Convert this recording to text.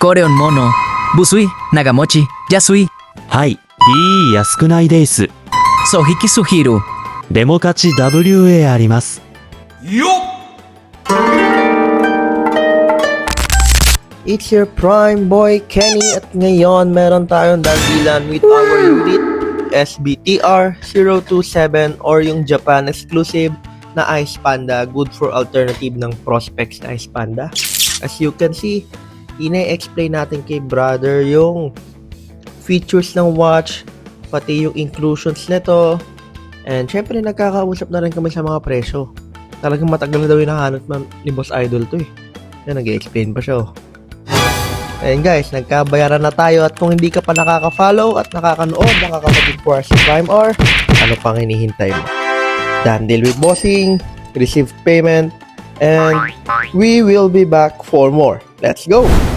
Koreon mono. Busui, Nagamochi, Yasui. はい、いい安くないです。 Sohiki Suhiru. デモ勝ち WA あります。 It's your prime boy Kenny at ngayon meron tayong dagilan with our unit SBTR-027 or yung Japan exclusive na Ice Panda, good for alternative ng Prospex na Ice Panda. As you can see, ine-explain natin kay brother yung features ng watch, pati yung inclusions nito, and syempre nagkakausap na rin kami sa mga presyo. Talagang matagal na daw yung nahanap ni Boss Idol to eh. Yan, nag-explain pa siya oh. Ayan guys, nagkabayaran na tayo at kung hindi ka pa nakaka-follow at nakakanood ng kakapatid po si Prime R, ano pang hinihintay mo? Done deal with bossing, receive payment, and we will be back for more. Let's go!